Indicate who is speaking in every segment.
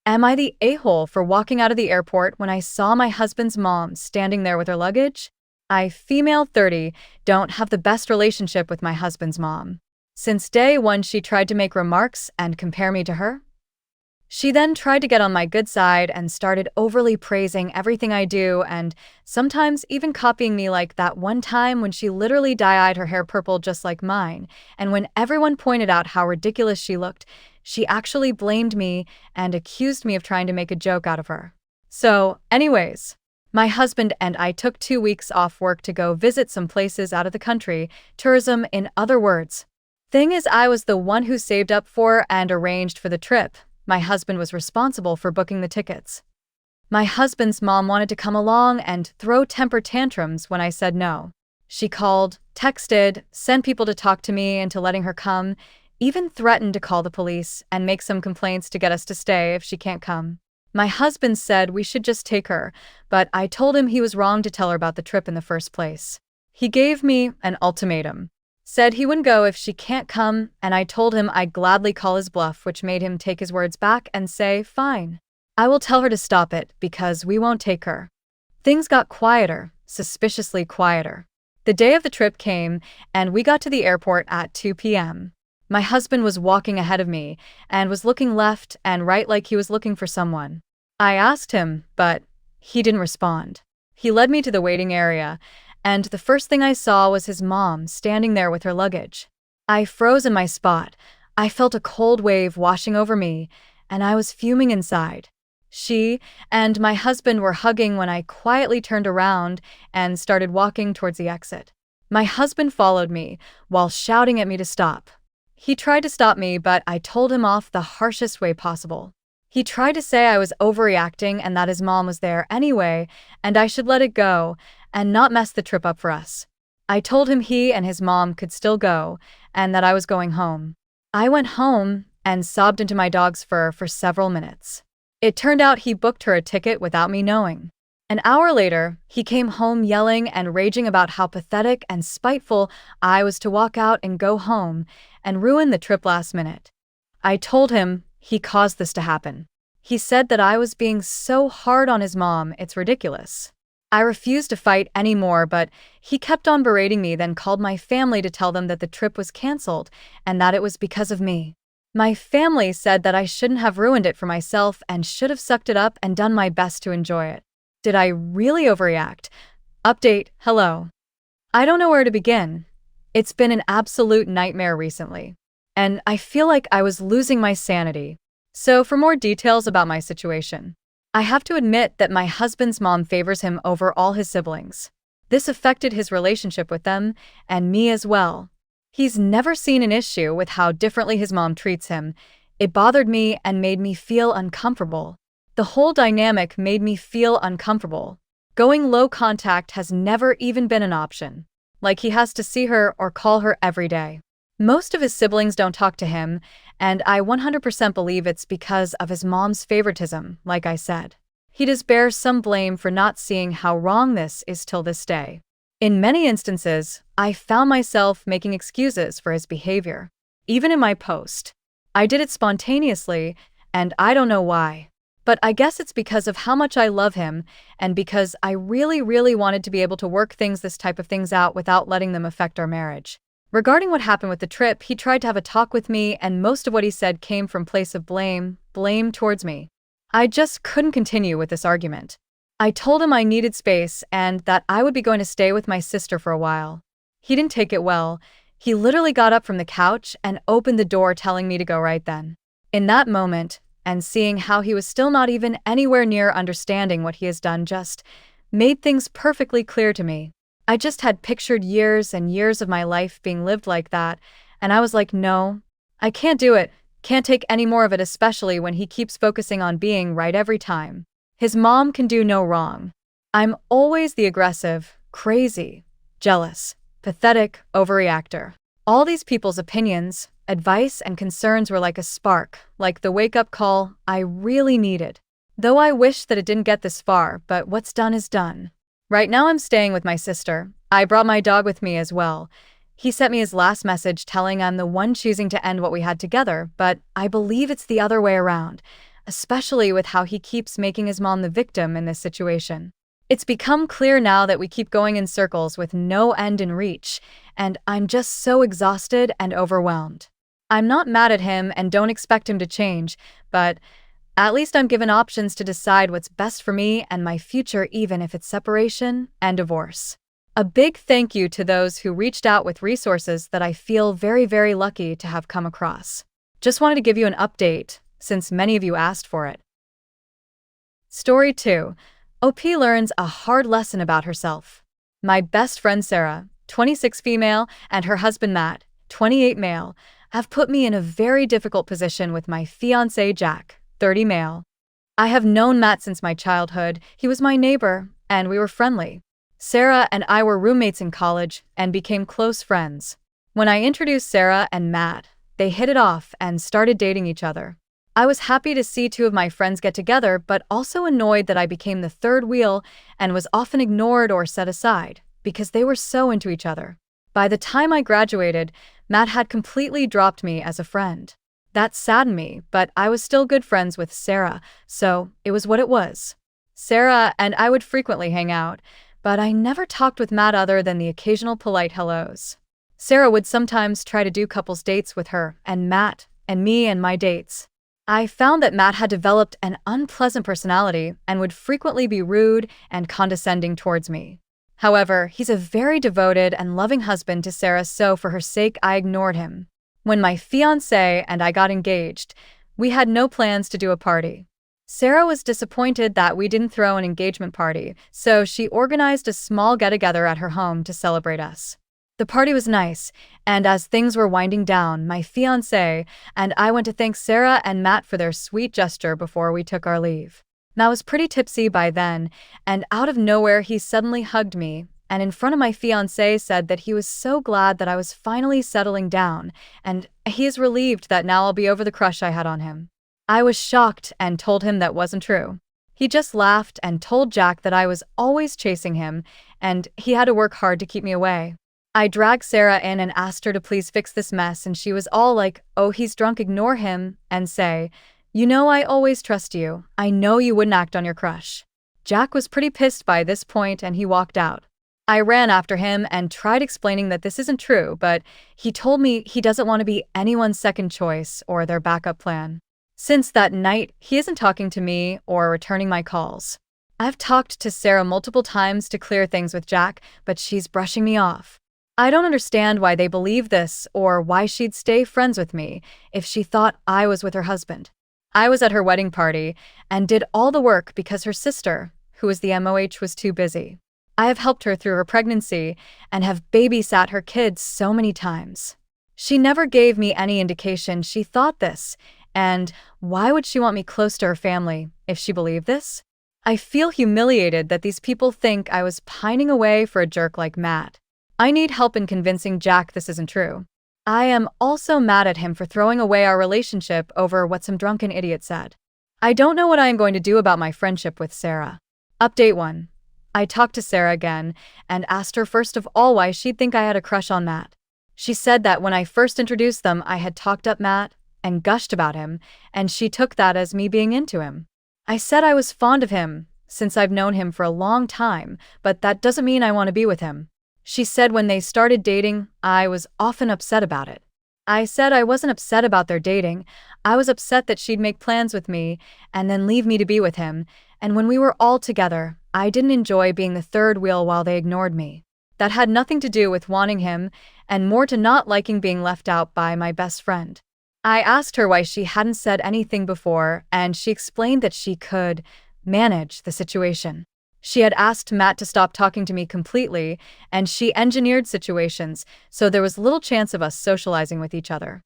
Speaker 1: Am I the a-hole for walking out of the airport when I saw my husband's mom standing there with her luggage? I, female 30, don't have the best relationship with my husband's mom. Since day one, she tried to make remarks and compare me to her. She then tried to get on my good side and started overly praising everything I do and sometimes even copying me, like that one time when she literally dye-eyed her hair purple just like mine, and when everyone pointed out how ridiculous she looked, she actually blamed me and accused me of trying to make a joke out of her. So, anyways, my husband and I took 2 weeks off work to go visit some places out of the country, tourism in other words. Thing is, I was the one who saved up for and arranged for the trip. My husband was responsible for booking the tickets. My husband's mom wanted to come along and throw temper tantrums when I said no. She called, texted, sent people to talk to me into letting her come, even threatened to call the police and make some complaints to get us to stay if she can't come. My husband said we should just take her, but I told him he was wrong to tell her about the trip in the first place. He gave me an ultimatum. Said he wouldn't go if she can't come, and I told him I'd gladly call his bluff, which made him take his words back and say, fine. I will tell her to stop it because we won't take her. Things got quieter, suspiciously quieter. The day of the trip came, and we got to the airport at 2 p.m. My husband was walking ahead of me and was looking left and right like he was looking for someone. I asked him, but he didn't respond. He led me to the waiting area, and the first thing I saw was his mom standing there with her luggage. I froze in my spot. I felt a cold wave washing over me, and I was fuming inside. She and my husband were hugging when I quietly turned around and started walking towards the exit. My husband followed me while shouting at me to stop. He tried to stop me, but I told him off the harshest way possible. He tried to say I was overreacting and that his mom was there anyway, and I should let it go and not mess the trip up for us. I told him he and his mom could still go and that I was going home. I went home and sobbed into my dog's fur for several minutes. It turned out he booked her a ticket without me knowing. An hour later, he came home yelling and raging about how pathetic and spiteful I was to walk out and go home and ruin the trip last minute. I told him he caused this to happen. He said that I was being so hard on his mom, it's ridiculous. I refused to fight anymore, but he kept on berating me, then called my family to tell them that the trip was canceled and that it was because of me. My family said that I shouldn't have ruined it for myself and should have sucked it up and done my best to enjoy it. Did I really overreact? Update, hello. I don't know where to begin. It's been an absolute nightmare recently, and I feel like I was losing my sanity. So for more details about my situation, I have to admit that my husband's mom favors him over all his siblings. This affected his relationship with them and me as well. He's never seen an issue with how differently his mom treats him. It bothered me and made me feel uncomfortable. The whole dynamic made me feel uncomfortable. Going low contact has never even been an option. Like he has to see her or call her every day. Most of his siblings don't talk to him, and I 100% believe it's because of his mom's favoritism, like I said. He does bear some blame for not seeing how wrong this is till this day. In many instances, I found myself making excuses for his behavior. Even in my post. I did it spontaneously, and I don't know why. But I guess it's because of how much I love him, and because I really wanted to be able to work this type of things out without letting them affect our marriage. Regarding what happened with the trip, he tried to have a talk with me, and most of what he said came from place of blame towards me. I just couldn't continue with this argument. I told him I needed space and that I would be going to stay with my sister for a while. He didn't take it well. He literally got up from the couch and opened the door, telling me to go right then. In that moment, and seeing how he was still not even anywhere near understanding what he has done, just made things perfectly clear to me. I just had pictured years and years of my life being lived like that, and I was like, no, I can't do it, can't take any more of it, especially when he keeps focusing on being right every time. His mom can do no wrong. I'm always the aggressive, crazy, jealous, pathetic overreactor. All these people's opinions, advice, and concerns were like a spark, like the wake-up call I really needed. Though I wish that it didn't get this far, but what's done is done. Right now I'm staying with my sister. I brought my dog with me as well. He sent me his last message telling I'm the one choosing to end what we had together, but I believe it's the other way around. especially with how he keeps making his mom the victim in this situation. It's become clear now that we keep going in circles with no end in reach, and I'm just so exhausted and overwhelmed. I'm not mad at him and don't expect him to change, but at least I'm given options to decide what's best for me and my future, even if it's separation and divorce. A big thank you to those who reached out with resources that I feel very, very lucky to have come across. Just wanted to give you an update, since many of you asked for it. Story 2. OP learns a hard lesson about herself. My best friend Sarah, 26 female, and her husband Matt, 28 male, have put me in a very difficult position with my fiancé Jack, 30 male. I have known Matt since my childhood. He was my neighbor, and we were friendly. Sarah and I were roommates in college and became close friends. When I introduced Sarah and Matt, they hit it off and started dating each other. I was happy to see two of my friends get together, but also annoyed that I became the third wheel and was often ignored or set aside because they were so into each other. By the time I graduated, Matt had completely dropped me as a friend. That saddened me, but I was still good friends with Sarah, so it was what it was. Sarah and I would frequently hang out, but I never talked with Matt other than the occasional polite hellos. Sarah would sometimes try to do couples dates with her and Matt and me and my dates. I found that Matt had developed an unpleasant personality and would frequently be rude and condescending towards me. However, he's a very devoted and loving husband to Sarah, so for her sake I ignored him. When my fiancé and I got engaged, we had no plans to do a party. Sarah was disappointed that we didn't throw an engagement party, so she organized a small get-together at her home to celebrate us. The party was nice, and as things were winding down, my fiancé and I went to thank Sarah and Matt for their sweet gesture before we took our leave. Matt was pretty tipsy by then, and out of nowhere he suddenly hugged me, and in front of my fiancé said that he was so glad that I was finally settling down, and he is relieved that now I'll be over the crush I had on him. I was shocked and told him that wasn't true. He just laughed and told Jack that I was always chasing him, and he had to work hard to keep me away. I dragged Sarah in and asked her to please fix this mess, and she was all like, "Oh, he's drunk, ignore him," and say, "You know I always trust you. I know you wouldn't act on your crush." Jack was pretty pissed by this point and he walked out. I ran after him and tried explaining that this isn't true, but he told me he doesn't want to be anyone's second choice or their backup plan. Since that night, he isn't talking to me or returning my calls. I've talked to Sarah multiple times to clear things with Jack, but she's brushing me off. I don't understand why they believe this or why she'd stay friends with me if she thought I was with her husband. I was at her wedding party and did all the work because her sister, who was the MOH, was too busy. I have helped her through her pregnancy and have babysat her kids so many times. She never gave me any indication she thought this, and why would she want me close to her family if she believed this? I feel humiliated that these people think I was pining away for a jerk like Matt. I need help in convincing Jack this isn't true. I am also mad at him for throwing away our relationship over what some drunken idiot said. I don't know what I am going to do about my friendship with Sarah. Update 1. I talked to Sarah again and asked her first of all why she'd think I had a crush on Matt. She said that when I first introduced them, I had talked up Matt and gushed about him, and she took that as me being into him. I said I was fond of him, since I've known him for a long time, but that doesn't mean I want to be with him. She said when they started dating, I was often upset about it. I said I wasn't upset about their dating. I was upset that she'd make plans with me and then leave me to be with him, and when we were all together, I didn't enjoy being the third wheel while they ignored me. That had nothing to do with wanting him and more to not liking being left out by my best friend. I asked her why she hadn't said anything before, and she explained that she could manage the situation. She had asked Matt to stop talking to me completely, and she engineered situations, so there was little chance of us socializing with each other.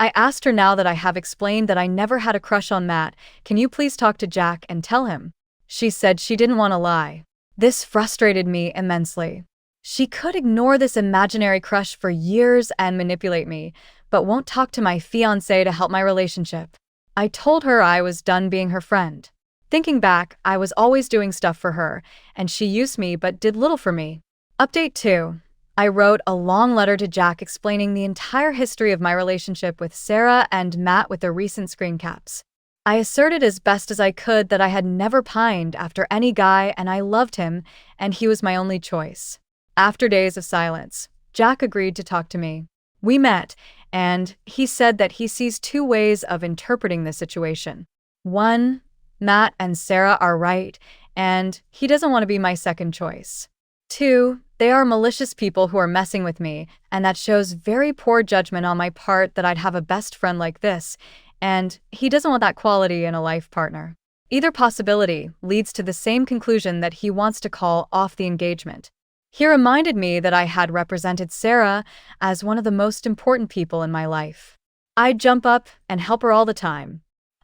Speaker 1: I asked her, now that I have explained that I never had a crush on Matt, can you please talk to Jack and tell him? She said she didn't want to lie. This frustrated me immensely. She could ignore this imaginary crush for years and manipulate me, but won't talk to my fiancé to help my relationship. I told her I was done being her friend. Thinking back, I was always doing stuff for her, and she used me but did little for me. Update 2. I wrote a long letter to Jack explaining the entire history of my relationship with Sarah and Matt with the recent screen caps. I asserted as best as I could that I had never pined after any guy and I loved him, and he was my only choice. After days of silence, Jack agreed to talk to me. We met, and he said that he sees two ways of interpreting the situation. One, Matt and Sarah are right, and he doesn't want to be my second choice. Two, they are malicious people who are messing with me, and that shows very poor judgment on my part that I'd have a best friend like this, and he doesn't want that quality in a life partner. Either possibility leads to the same conclusion that he wants to call off the engagement. He reminded me that I had represented Sarah as one of the most important people in my life. I'd jump up and help her all the time.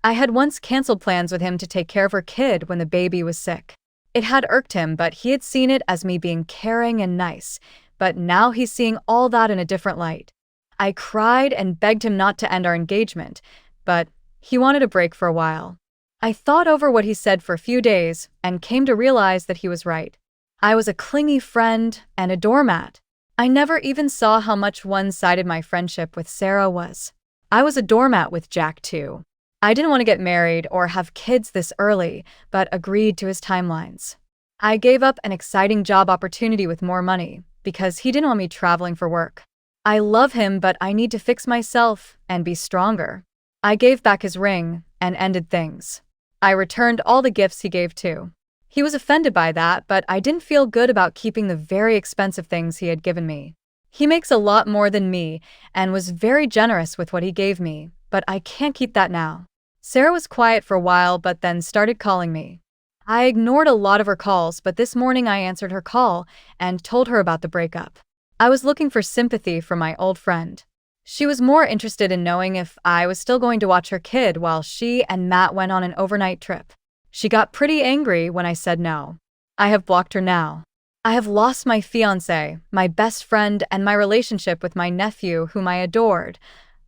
Speaker 1: I had once canceled plans with him to take care of her kid when the baby was sick. It had irked him, but he had seen it as me being caring and nice, but now he's seeing all that in a different light. I cried and begged him not to end our engagement, but he wanted a break for a while. I thought over what he said for a few days and came to realize that he was right. I was a clingy friend and a doormat. I never even saw how much one-sided my friendship with Sarah was. I was a doormat with Jack too. I didn't want to get married or have kids this early, but agreed to his timelines. I gave up an exciting job opportunity with more money because he didn't want me traveling for work. I love him, but I need to fix myself and be stronger. I gave back his ring and ended things. I returned all the gifts he gave too. He was offended by that, but I didn't feel good about keeping the very expensive things he had given me. He makes a lot more than me and was very generous with what he gave me, but I can't keep that now. Sarah was quiet for a while, but then started calling me. I ignored a lot of her calls, but this morning I answered her call and told her about the breakup. I was looking for sympathy from my old friend. She was more interested in knowing if I was still going to watch her kid while she and Matt went on an overnight trip. She got pretty angry when I said no. I have blocked her now. I have lost my fiancé, my best friend, and my relationship with my nephew, whom I adored,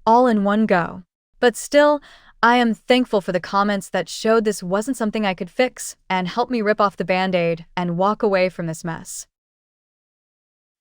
Speaker 1: all in one go. But still, I am thankful for the comments that showed this wasn't something I could fix and helped me rip off the Band-Aid and walk away from this mess.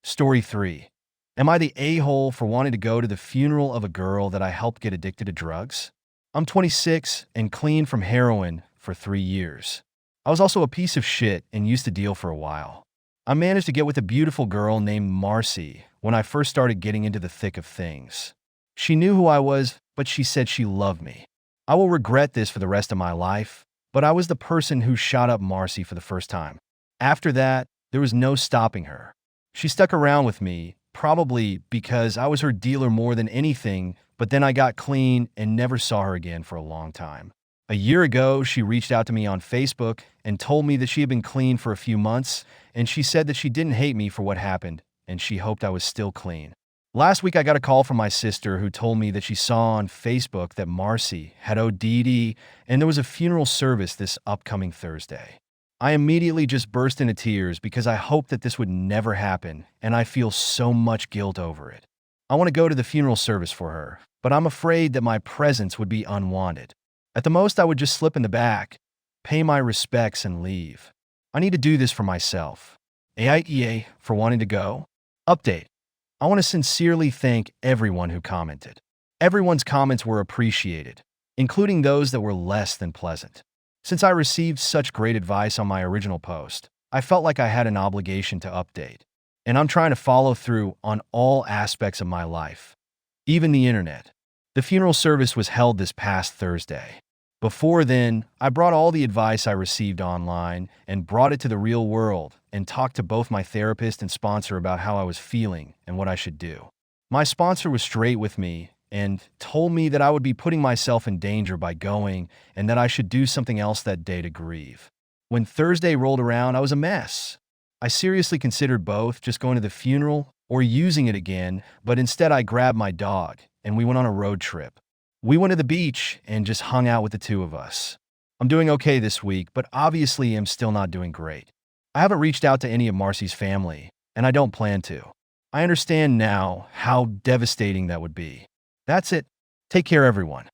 Speaker 2: Story 3. Am I the a-hole for wanting to go to the funeral of a girl that I helped get addicted to drugs? I'm 26 and clean from heroin for 3 years. I was also a piece of shit and used to deal for a while. I managed to get with a beautiful girl named Marcy when I first started getting into the thick of things. She knew who I was, but she said she loved me. I will regret this for the rest of my life, but I was the person who shot up Marcy for the first time. After that, there was no stopping her. She stuck around with me, probably because I was her dealer more than anything, but then I got clean and never saw her again for a long time. A year ago, she reached out to me on Facebook and told me that she had been clean for a few months, and she said that she didn't hate me for what happened, and she hoped I was still clean. Last week, I got a call from my sister who told me that she saw on Facebook that Marcy had OD'd and there was a funeral service this upcoming Thursday. I immediately just burst into tears because I hoped that this would never happen, and I feel so much guilt over it. I want to go to the funeral service for her, but I'm afraid that my presence would be unwanted. At the most, I would just slip in the back, pay my respects, and leave. I need to do this for myself. AITA for wanting to go. Update. I want to sincerely thank everyone who commented. Everyone's comments were appreciated, including those that were less than pleasant. Since I received such great advice on my original post, I felt like I had an obligation to update. And I'm trying to follow through on all aspects of my life, even the internet. The funeral service was held this past Thursday. Before then, I brought all the advice I received online and brought it to the real world and talked to both my therapist and sponsor about how I was feeling and what I should do. My sponsor was straight with me and told me that I would be putting myself in danger by going and that I should do something else that day to grieve. When Thursday rolled around, I was a mess. I seriously considered both, just going to the funeral or using it again, but instead I grabbed my dog and we went on a road trip. We went to the beach and just hung out with the two of us. I'm doing okay this week, but obviously I'm still not doing great. I haven't reached out to any of Marcy's family, and I don't plan to. I understand now how devastating that would be. That's it. Take care, everyone.